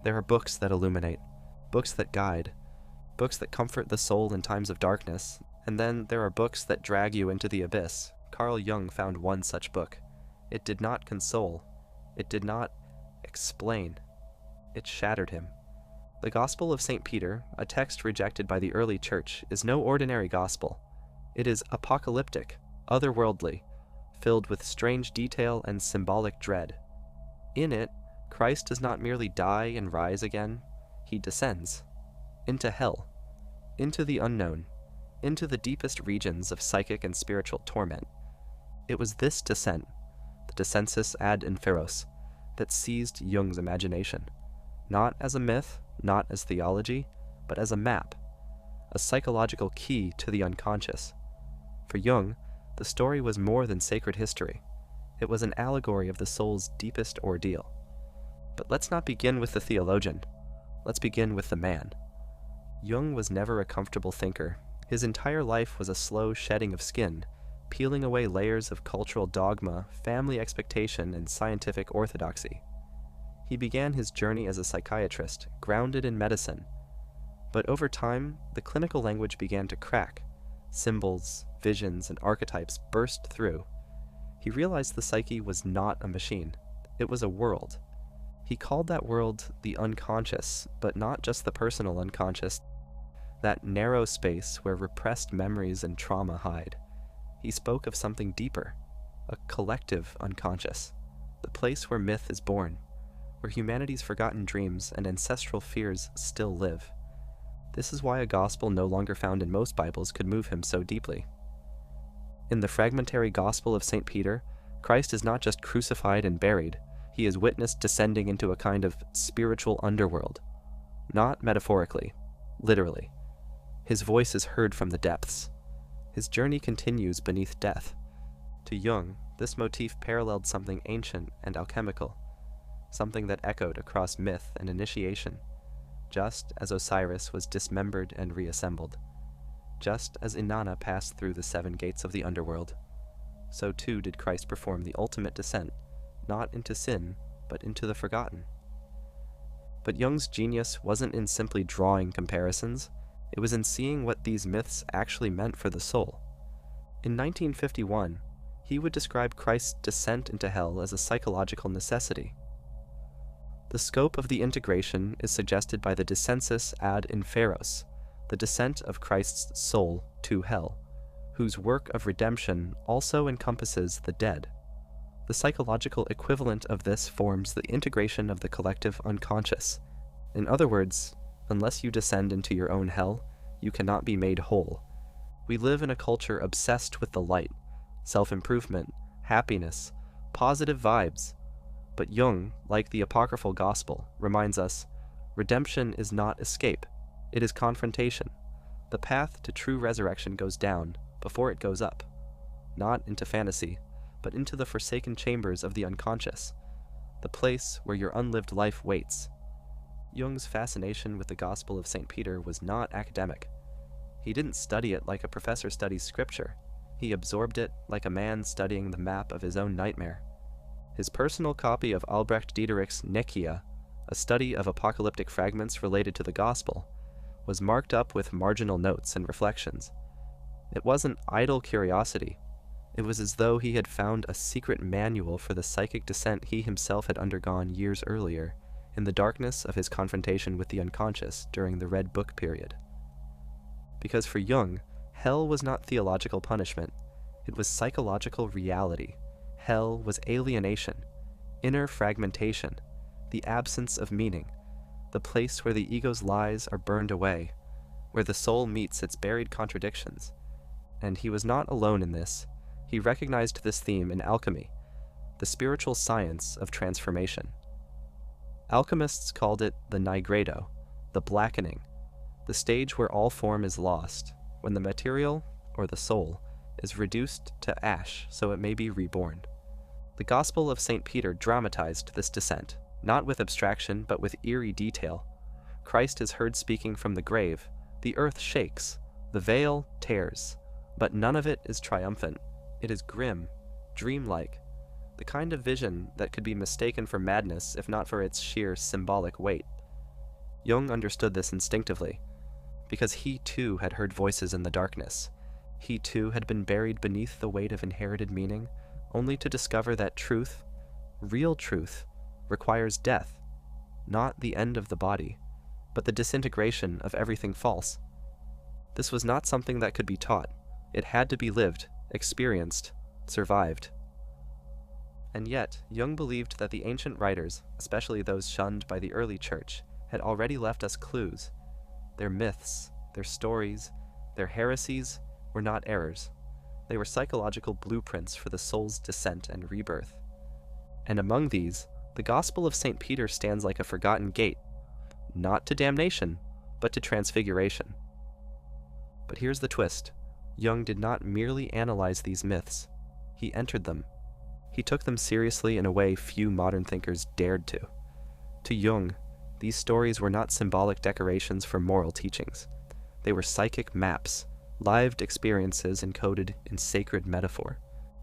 There are books that illuminate, books that guide, books that comfort the soul in times of darkness, and then there are books that drag you into the abyss. Carl Jung found one such book. It did not console. It did not explain. It shattered him. The Gospel of St. Peter, a text rejected by the early church, is no ordinary gospel. It is apocalyptic, otherworldly, filled with strange detail and symbolic dread. In it, Christ does not merely die and rise again, he descends into hell, into the unknown, into the deepest regions of psychic and spiritual torment. It was this descent, the descensus ad inferos, that seized Jung's imagination, not as a myth, not as theology, but as a map, a psychological key to the unconscious. For Jung, the story was more than sacred history. It was an allegory of the soul's deepest ordeal. But let's not begin with the theologian. Let's begin with the man. Jung was never a comfortable thinker. His entire life was a slow shedding of skin, peeling away layers of cultural dogma, family expectation, and scientific orthodoxy. He began his journey as a psychiatrist, grounded in medicine. But over time, the clinical language began to crack. Symbols, visions, and archetypes burst through. He realized the psyche was not a machine. It was a world. He called that world the unconscious, but not just the personal unconscious, that narrow space where repressed memories and trauma hide. He spoke of something deeper, a collective unconscious, the place where myth is born, where humanity's forgotten dreams and ancestral fears still live. This is why a gospel no longer found in most Bibles could move him so deeply. In the fragmentary Gospel of St. Peter, Christ is not just crucified and buried, he is witnessed descending into a kind of spiritual underworld. Not metaphorically, literally. His voice is heard from the depths. His journey continues beneath death. To Jung, this motif paralleled something ancient and alchemical, something that echoed across myth and initiation, just as Osiris was dismembered and reassembled. Just as Inanna passed through the 7 gates of the underworld, so too did Christ perform the ultimate descent, not into sin, but into the forgotten. But Jung's genius wasn't in simply drawing comparisons, it was in seeing what these myths actually meant for the soul. In 1951, he would describe Christ's descent into hell as a psychological necessity. The scope of the integration is suggested by the descensus ad inferos, the descent of Christ's soul to hell, whose work of redemption also encompasses the dead. The psychological equivalent of this forms the integration of the collective unconscious. In other words, unless you descend into your own hell, you cannot be made whole. We live in a culture obsessed with the light, self-improvement, happiness, positive vibes. But Jung, like the apocryphal gospel, reminds us, redemption is not escape, it is confrontation. The path to true resurrection goes down before it goes up, not into fantasy, but into the forsaken chambers of the unconscious, the place where your unlived life waits. Jung's fascination with the Gospel of St. Peter was not academic. He didn't study it like a professor studies scripture. He absorbed it like a man studying the map of his own nightmare. His personal copy of Albrecht Dieterich's Nekia, a study of apocalyptic fragments related to the Gospel, was marked up with marginal notes and reflections. It wasn't idle curiosity. It was as though he had found a secret manual for the psychic descent he himself had undergone years earlier, in the darkness of his confrontation with the unconscious during the Red Book period. Because for Jung, hell was not theological punishment, it was psychological reality. Hell was alienation, inner fragmentation, the absence of meaning, the place where the ego's lies are burned away, where the soul meets its buried contradictions. And he was not alone in this. He recognized this theme in alchemy, the spiritual science of transformation. Alchemists called it the nigredo, the blackening, the stage where all form is lost, when the material, or the soul, is reduced to ash so it may be reborn. The Gospel of St. Peter dramatized this descent, not with abstraction but with eerie detail. Christ is heard speaking from the grave, the earth shakes, the veil tears, but none of it is triumphant. It is grim, dreamlike, the kind of vision that could be mistaken for madness if not for its sheer symbolic weight. Jung understood this instinctively, because he too had heard voices in the darkness. He too had been buried beneath the weight of inherited meaning, only to discover that truth, real truth, requires death, not the end of the body, but the disintegration of everything false. This was not something that could be taught. It had to be lived, experienced, survived. And yet, Jung believed that the ancient writers, especially those shunned by the early church, had already left us clues. Their myths, their stories, their heresies were not errors. They were psychological blueprints for the soul's descent and rebirth. And among these, the Gospel of St. Peter stands like a forgotten gate, not to damnation, but to transfiguration. But here's the twist. Jung did not merely analyze these myths. He entered them. He took them seriously in a way few modern thinkers dared to. To Jung, these stories were not symbolic decorations for moral teachings. They were psychic maps, lived experiences encoded in sacred metaphor.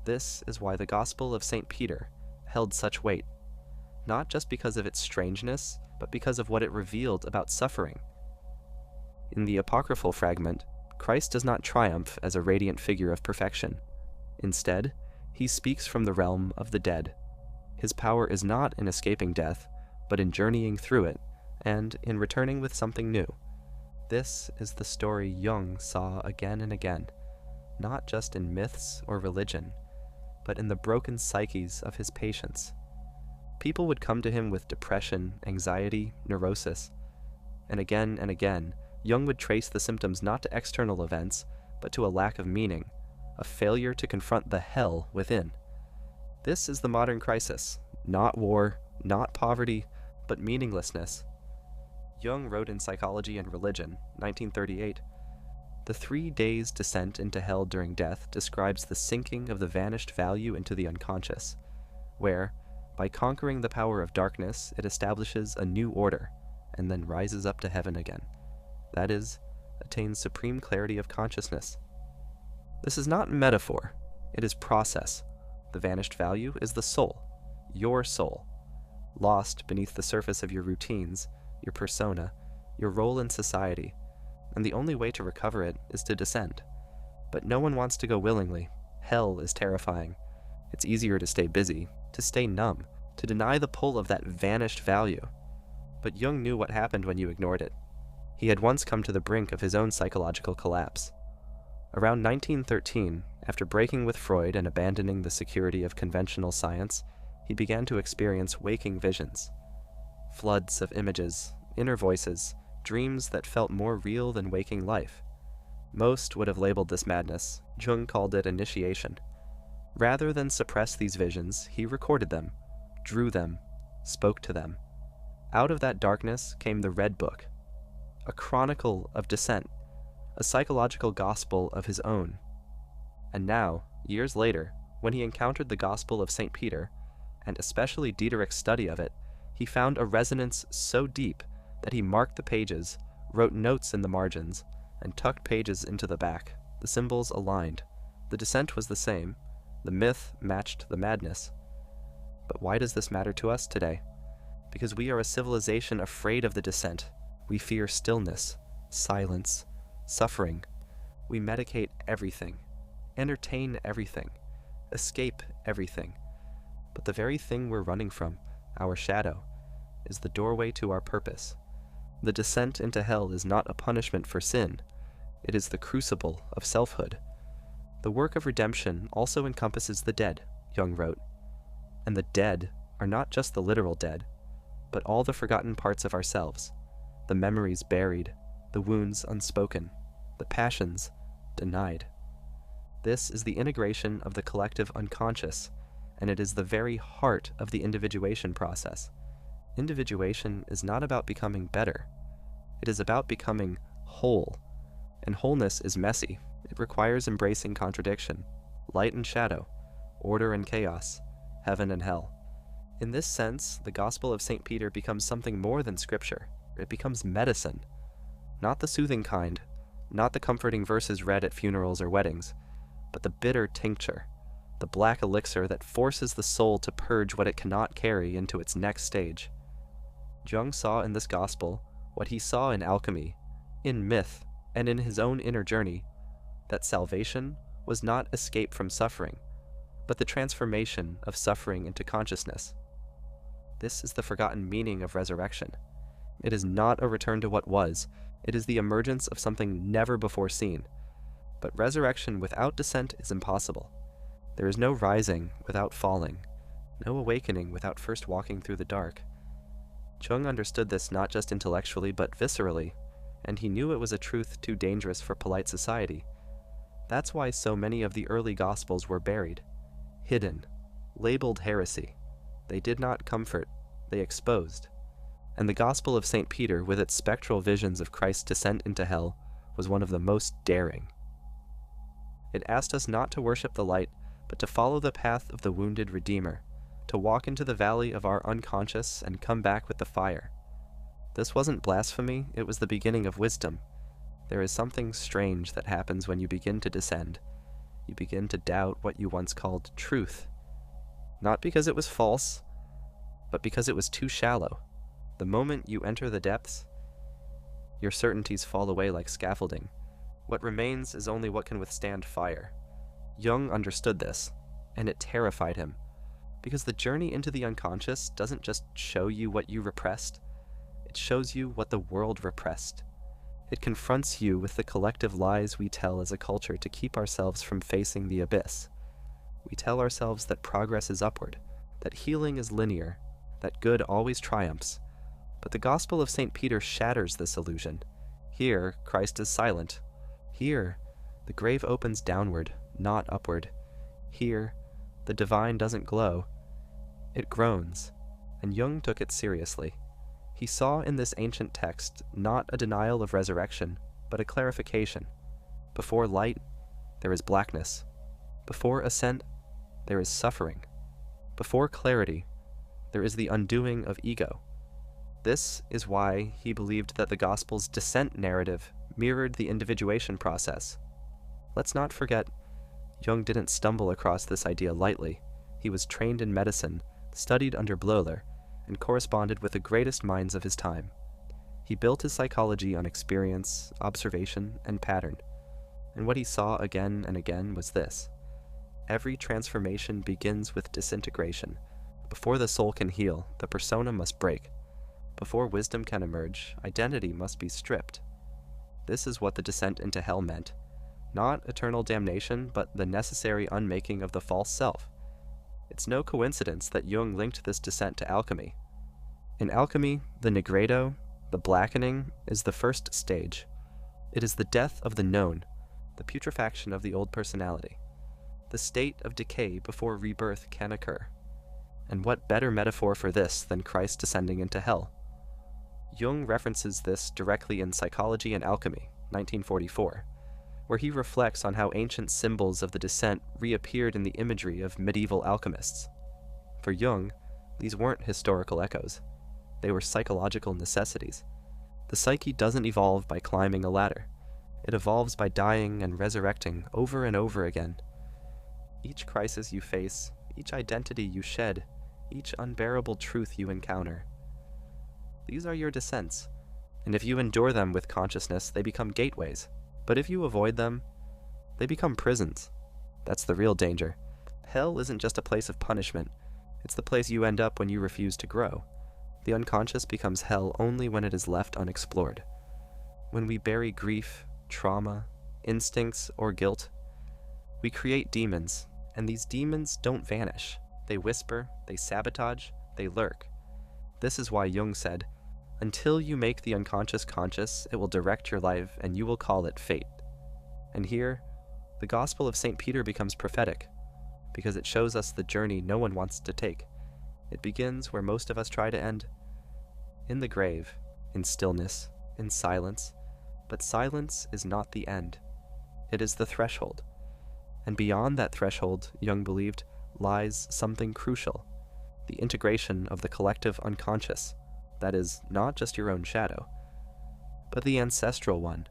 This is why the Gospel of St. Peter held such weight, not just because of its strangeness, but because of what it revealed about suffering. In the apocryphal fragment, Christ does not triumph as a radiant figure of perfection. Instead, he speaks from the realm of the dead. His power is not in escaping death, but in journeying through it, and in returning with something new. This is the story Jung saw again and again, not just in myths or religion, but in the broken psyches of his patients. People would come to him with depression, anxiety, neurosis, and again, Jung would trace the symptoms not to external events, but to a lack of meaning, a failure to confront the hell within. This is the modern crisis, not war, not poverty, but meaninglessness. Jung wrote in Psychology and Religion, 1938, "The 3 days' descent into hell during death describes the sinking of the vanished value into the unconscious, where, by conquering the power of darkness, it establishes a new order, and then rises up to heaven again. That is, attains supreme clarity of consciousness." This is not metaphor, it is process. The vanished value is the soul, your soul, lost beneath the surface of your routines, your persona, your role in society, and the only way to recover it is to descend. But no one wants to go willingly. Hell is terrifying. It's easier to stay busy, to stay numb, to deny the pull of that vanished value. But Jung knew what happened when you ignored it. He had once come to the brink of his own psychological collapse. Around 1913, after breaking with Freud and abandoning the security of conventional science, he began to experience waking visions. Floods of images, inner voices, dreams that felt more real than waking life. Most would have labeled this madness. Jung called it initiation. Rather than suppress these visions, he recorded them, drew them, spoke to them. Out of that darkness came the Red Book, a chronicle of descent, a psychological gospel of his own. And now, years later, when he encountered the Gospel of St. Peter, and especially Diederik's study of it, he found a resonance so deep that he marked the pages, wrote notes in the margins, and tucked pages into the back. The symbols aligned. The descent was the same. The myth matched the madness. But why does this matter to us today? Because we are a civilization afraid of the descent. We fear stillness, silence, suffering. We medicate everything, entertain everything, escape everything. But the very thing we're running from, our shadow, is the doorway to our purpose. The descent into hell is not a punishment for sin. It is the crucible of selfhood. The work of redemption also encompasses the dead, Jung wrote. And the dead are not just the literal dead, but all the forgotten parts of ourselves, the memories buried, the wounds unspoken, the passions denied. This is the integration of the collective unconscious, and it is the very heart of the individuation process. Individuation is not about becoming better. It is about becoming whole. And wholeness is messy. It requires embracing contradiction, light and shadow, order and chaos, heaven and hell. In this sense, the Gospel of St. Peter becomes something more than scripture. It becomes medicine. Not the soothing kind, not the comforting verses read at funerals or weddings, but the bitter tincture, the black elixir that forces the soul to purge what it cannot carry into its next stage. Jung saw in this gospel What he saw in alchemy, in myth, and in his own inner journey, that salvation was not escape from suffering, but the transformation of suffering into consciousness. This is the forgotten meaning of resurrection. It is not a return to what was, it is the emergence of something never before seen. But resurrection without descent is impossible. There is no rising without falling, no awakening without first walking through the dark. Jung understood this not just intellectually but viscerally, and he knew it was a truth too dangerous for polite society. That's why so many of the early Gospels were buried, hidden, labeled heresy. They did not comfort, they exposed. And the Gospel of St. Peter, with its spectral visions of Christ's descent into hell, was one of the most daring. It asked us not to worship the light, but to follow the path of the wounded Redeemer, to walk into the valley of our unconscious and come back with the fire. This wasn't blasphemy, it was the beginning of wisdom. There is something strange that happens when you begin to descend. You begin to doubt what you once called truth. Not because it was false, but because it was too shallow. The moment you enter the depths, your certainties fall away like scaffolding. What remains is only what can withstand fire. Jung understood this, and it terrified him, because the journey into the unconscious doesn't just show you what you repressed, it shows you what the world repressed. It confronts you with the collective lies we tell as a culture to keep ourselves from facing the abyss. We tell ourselves that progress is upward, that healing is linear, that good always triumphs. But the Gospel of St. Peter shatters this illusion. Here, Christ is silent. Here, the grave opens downward, not upward. Here, the divine doesn't glow. It groans, and Jung took it seriously. He saw in this ancient text not a denial of resurrection, but a clarification. Before light, there is blackness. Before ascent, there is suffering. Before clarity, there is the undoing of ego. This is why he believed that the Gospel's descent narrative mirrored the individuation process. Let's not forget, Jung didn't stumble across this idea lightly. He was trained in medicine, studied under Bleuler, and corresponded with the greatest minds of his time. He built his psychology on experience, observation, and pattern. And what he saw again and again was this. Every transformation begins with disintegration. Before the soul can heal, the persona must break. Before wisdom can emerge, identity must be stripped. This is what the descent into hell meant. Not eternal damnation, but the necessary unmaking of the false self. It's no coincidence that Jung linked this descent to alchemy. In alchemy, the nigredo, the blackening, is the first stage. It is the death of the known, the putrefaction of the old personality, the state of decay before rebirth can occur. And what better metaphor for this than Christ descending into hell? Jung references this directly in Psychology and Alchemy, 1944, where he reflects on how ancient symbols of the descent reappeared in the imagery of medieval alchemists. For Jung, these weren't historical echoes. They were psychological necessities. The psyche doesn't evolve by climbing a ladder. It evolves by dying and resurrecting over and over again. Each crisis you face, each identity you shed, each unbearable truth you encounter. These are your descents, and if you endure them with consciousness, they become gateways. But if you avoid them, they become prisons. That's the real danger. Hell isn't just a place of punishment. It's the place you end up when you refuse to grow. The unconscious becomes hell only when it is left unexplored. When we bury grief, trauma, instincts, or guilt, we create demons, and these demons don't vanish. They whisper, they sabotage, they lurk. This is why Jung said, "Until you make the unconscious conscious, it will direct your life, and you will call it fate." And here, the Gospel of St. Peter becomes prophetic, because it shows us the journey no one wants to take. It begins where most of us try to end, in the grave, in stillness, in silence. But silence is not the end. It is the threshold. And beyond that threshold, Jung believed, lies something crucial, the integration of the collective unconscious, that is, not just your own shadow, but the ancestral one,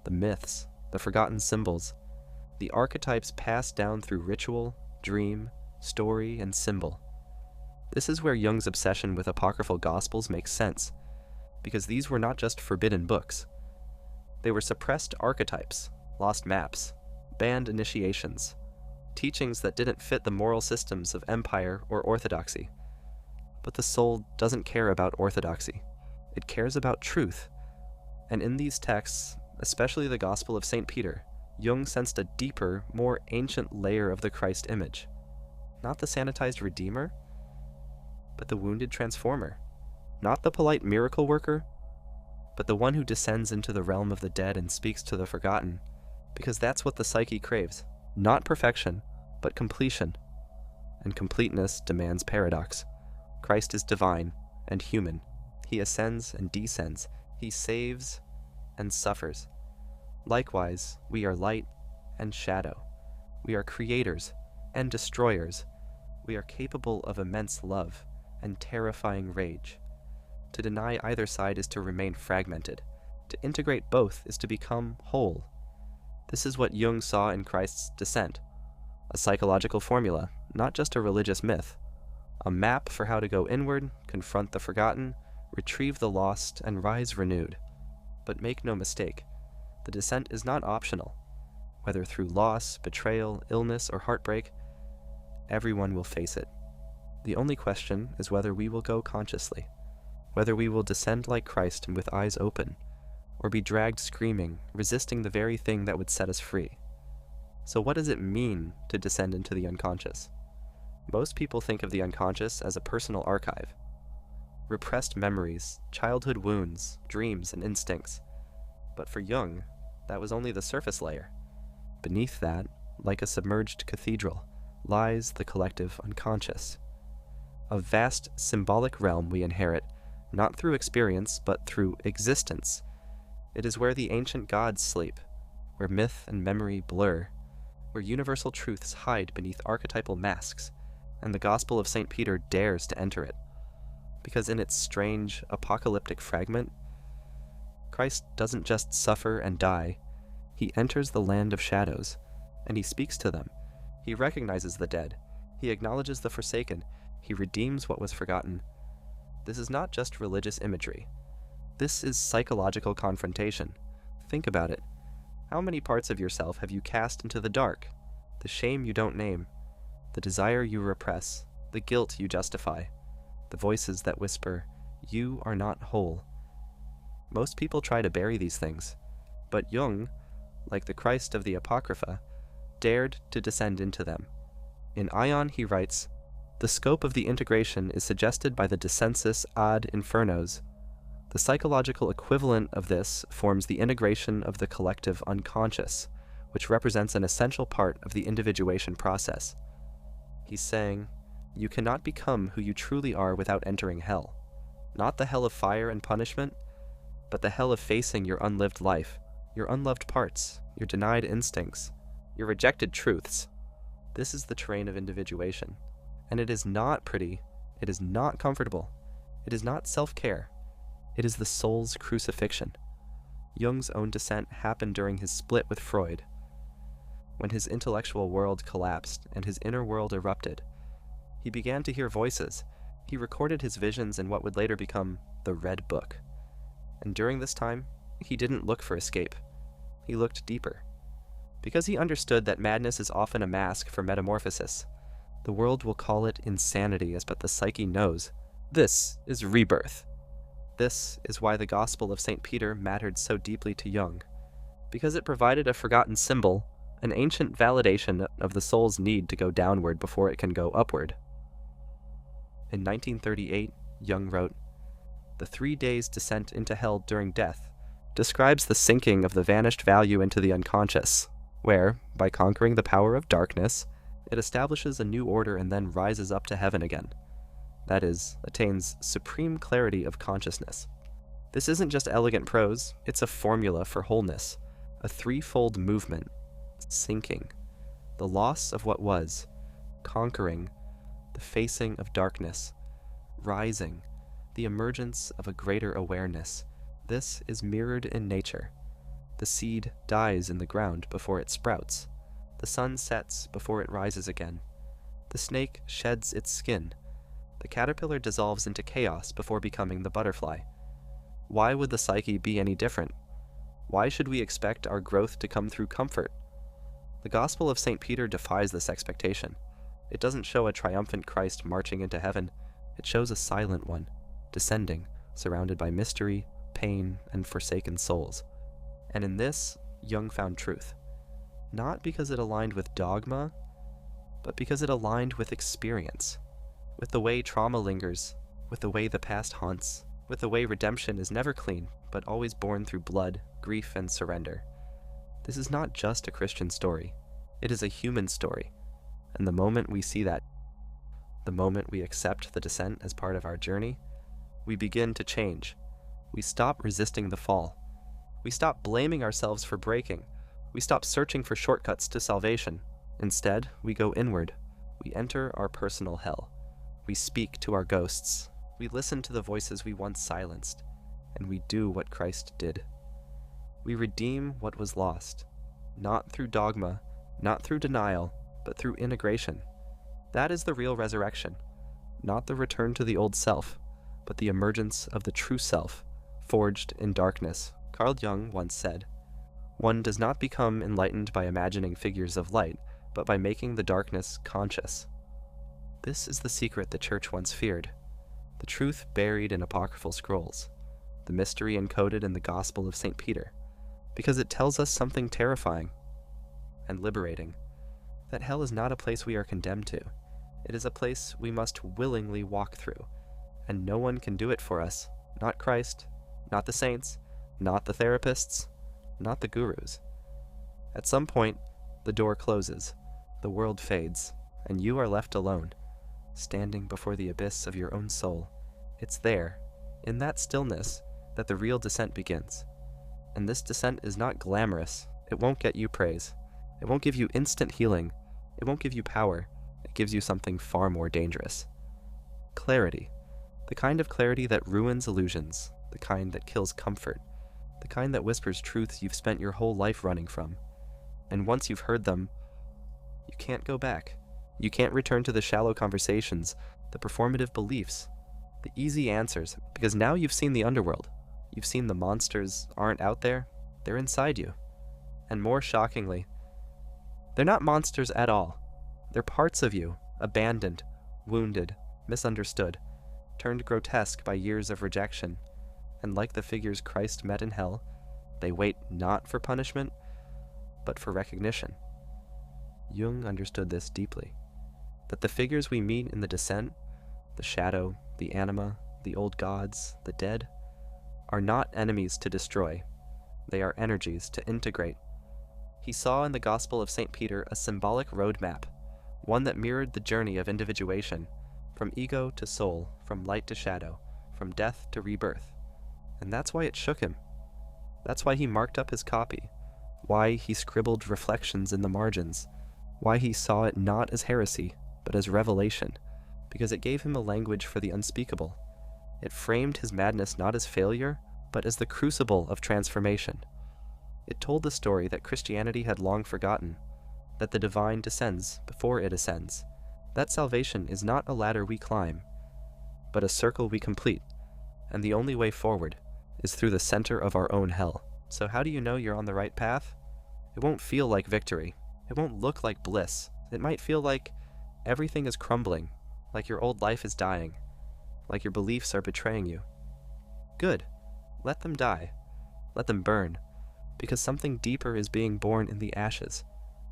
the myths, the forgotten symbols, the archetypes passed down through ritual, dream, story, and symbol. This is where Jung's obsession with apocryphal gospels makes sense. because these were not just forbidden books. They were suppressed archetypes, lost maps, banned initiations, teachings that didn't fit the moral systems of empire or orthodoxy. But the soul doesn't care about orthodoxy. It cares about truth. And in these texts, especially the Gospel of St. Peter, Jung sensed a deeper, more ancient layer of the Christ image. Not the sanitized Redeemer, but the wounded transformer. Not the polite miracle worker, but the one who descends into the realm of the dead and speaks to the forgotten, because that's what the psyche craves. Not perfection, but completion. And completeness demands paradox. Christ is divine and human. He ascends and descends. He saves and suffers. Likewise, we are light and shadow. We are creators and destroyers. We are capable of immense love and terrifying rage. To deny either side is to remain fragmented. To integrate both is to become whole. This is what Jung saw in Christ's descent. A psychological formula, not just a religious myth. A map for how to go inward, confront the forgotten, retrieve the lost, and rise renewed. But make no mistake, the descent is not optional. Whether through loss, betrayal, illness, or heartbreak, everyone will face it. The only question is whether we will go consciously, whether we will descend like Christ and with eyes open, or be dragged screaming, resisting the very thing that would set us free. So what does it mean to descend into the unconscious? Most people think of the unconscious as a personal archive. Repressed memories, childhood wounds, dreams, and instincts. But for Jung, that was only the surface layer. Beneath that, like a submerged cathedral, lies the collective unconscious. A vast symbolic realm we inherit, not through experience, but through existence. It is where the ancient gods sleep, where myth and memory blur, where universal truths hide beneath archetypal masks, and the Gospel of St. Peter dares to enter it. Because in its strange, apocalyptic fragment, Christ doesn't just suffer and die. He enters the land of shadows, and he speaks to them. He recognizes the dead. He acknowledges the forsaken. He redeems what was forgotten. This is not just religious imagery. This is psychological confrontation. Think about it. How many parts of yourself have you cast into the dark? The shame you don't name, the desire you repress, the guilt you justify, the voices that whisper, "You are not whole." Most people try to bury these things, but Jung, like the Christ of the Apocrypha, dared to descend into them. In Ion he writes, "The scope of the integration is suggested by the descensus ad infernos. The psychological equivalent of this forms the integration of the collective unconscious, which represents an essential part of the individuation process." He's saying, you cannot become who you truly are without entering hell. Not the hell of fire and punishment, but the hell of facing your unlived life, your unloved parts, your denied instincts, your rejected truths. This is the terrain of individuation. And it is not pretty, it is not comfortable, it is not self-care, it is the soul's crucifixion. Jung's own descent happened during his split with Freud. When his intellectual world collapsed and his inner world erupted, he began to hear voices. He recorded his visions in what would later become the Red Book. And during this time, he didn't look for escape. He looked deeper. Because he understood that madness is often a mask for metamorphosis. The world will call it insanity, but the psyche knows. This is rebirth. This is why the Gospel of St. Peter mattered so deeply to Jung. Because it provided a forgotten symbol, an ancient validation of the soul's need to go downward before it can go upward. In 1938, Jung wrote, "The 3 days' descent into hell during death describes the sinking of the vanished value into the unconscious, where, by conquering the power of darkness, it establishes a new order and then rises up to heaven again. That is, attains supreme clarity of consciousness." This isn't just elegant prose, it's a formula for wholeness, a threefold movement: sinking, the loss of what was, conquering, the facing of darkness, rising, the emergence of a greater awareness. This is mirrored in nature. The seed dies in the ground before it sprouts. The sun sets before it rises again. The snake sheds its skin. The caterpillar dissolves into chaos before becoming the butterfly. Why would the psyche be any different? Why should we expect our growth to come through comfort? The Gospel of St. Peter defies this expectation. It doesn't show a triumphant Christ marching into heaven. It shows a silent one, descending, surrounded by mystery, pain, and forsaken souls. And in this, Jung found truth. Not because it aligned with dogma, but because it aligned with experience. With the way trauma lingers, with the way the past haunts, with the way redemption is never clean, but always born through blood, grief, and surrender. This is not just a Christian story. It is a human story. And the moment we see that, the moment we accept the descent as part of our journey, we begin to change. We stop resisting the fall. We stop blaming ourselves for breaking. We stop searching for shortcuts to salvation. Instead, we go inward. We enter our personal hell. We speak to our ghosts. We listen to the voices we once silenced. And we do what Christ did. We redeem what was lost. Not through dogma, not through denial, but through integration. That is the real resurrection. Not the return to the old self, but the emergence of the true self, forged in darkness. Carl Jung once said, "One does not become enlightened by imagining figures of light, but by making the darkness conscious." This is the secret the Church once feared, the truth buried in apocryphal scrolls, the mystery encoded in the Gospel of St. Peter, because it tells us something terrifying and liberating, that hell is not a place we are condemned to. It is a place we must willingly walk through, and no one can do it for us, not Christ, not the saints, not the therapists, not the gurus. At some point, the door closes, the world fades, and you are left alone, standing before the abyss of your own soul. It's there, in that stillness, that the real descent begins. And this descent is not glamorous. It won't get you praise. It won't give you instant healing. It won't give you power. It gives you something far more dangerous. Clarity. The kind of clarity that ruins illusions, the kind that kills comfort, the kind that whispers truths you've spent your whole life running from. And once you've heard them, you can't go back. You can't return to the shallow conversations, the performative beliefs, the easy answers, because now you've seen the underworld. You've seen the monsters aren't out there, they're inside you. And more shockingly, they're not monsters at all. They're parts of you, abandoned, wounded, misunderstood, turned grotesque by years of rejection. And like the figures Christ met in hell, they wait not for punishment, but for recognition. Jung understood this deeply, that the figures we meet in the descent, the shadow, the anima, the old gods, the dead, are not enemies to destroy. They are energies to integrate. He saw in the Gospel of St. Peter a symbolic roadmap, one that mirrored the journey of individuation, from ego to soul, from light to shadow, from death to rebirth. And that's why it shook him. That's why he marked up his copy, why he scribbled reflections in the margins, why he saw it not as heresy, but as revelation, because it gave him a language for the unspeakable. It framed his madness not as failure, but as the crucible of transformation. It told the story that Christianity had long forgotten, that the divine descends before it ascends, that salvation is not a ladder we climb, but a circle we complete, and the only way forward is through the center of our own hell. So how do you know you're on the right path? It won't feel like victory. It won't look like bliss. It might feel like everything is crumbling, like your old life is dying, like your beliefs are betraying you. Good. Let them die. Let them burn, because something deeper is being born in the ashes.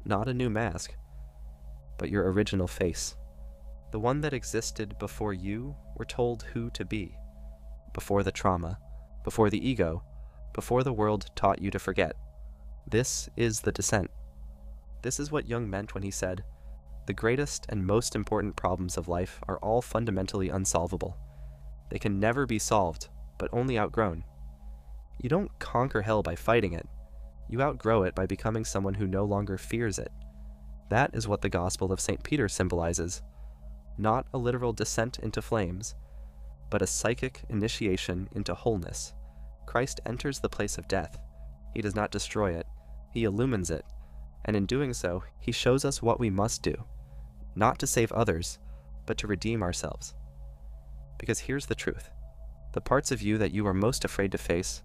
Not a new mask, but your original face. The one that existed before you were told who to be. Before the trauma, before the ego, before the world taught you to forget. This is the descent. This is what Jung meant when he said, "The greatest and most important problems of life are all fundamentally unsolvable. They can never be solved, but only outgrown." You don't conquer hell by fighting it. You outgrow it by becoming someone who no longer fears it. That is what the Gospel of St. Peter symbolizes. Not a literal descent into flames, but a psychic initiation into wholeness. Christ enters the place of death. He does not destroy it. He illumines it. And in doing so, he shows us what we must do. Not to save others, but to redeem ourselves. Because here's the truth. The parts of you that you are most afraid to face,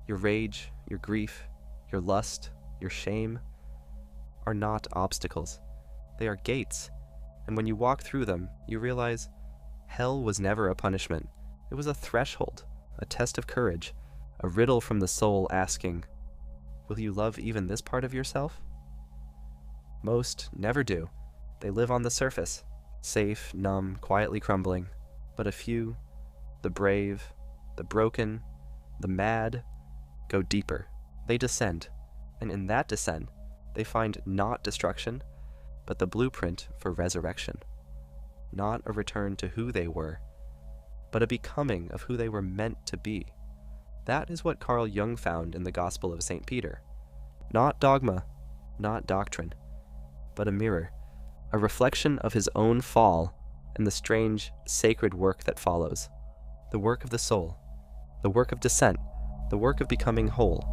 your rage, your grief, your lust, your shame, are not obstacles. They are gates, and when you walk through them, you realize hell was never a punishment. It was a threshold, a test of courage, a riddle from the soul asking, will you love even this part of yourself? Most never do. They live on the surface, safe, numb, quietly crumbling. But a few, the brave, the broken, the mad, go deeper. They descend, and in that descent, they find not destruction, but the blueprint for resurrection. Not a return to who they were, but a becoming of who they were meant to be. That is what Carl Jung found in the Gospel of St. Peter. Not dogma, not doctrine, but a mirror, a reflection of his own fall and the strange, sacred work that follows. The work of the soul, the work of descent, the work of becoming whole.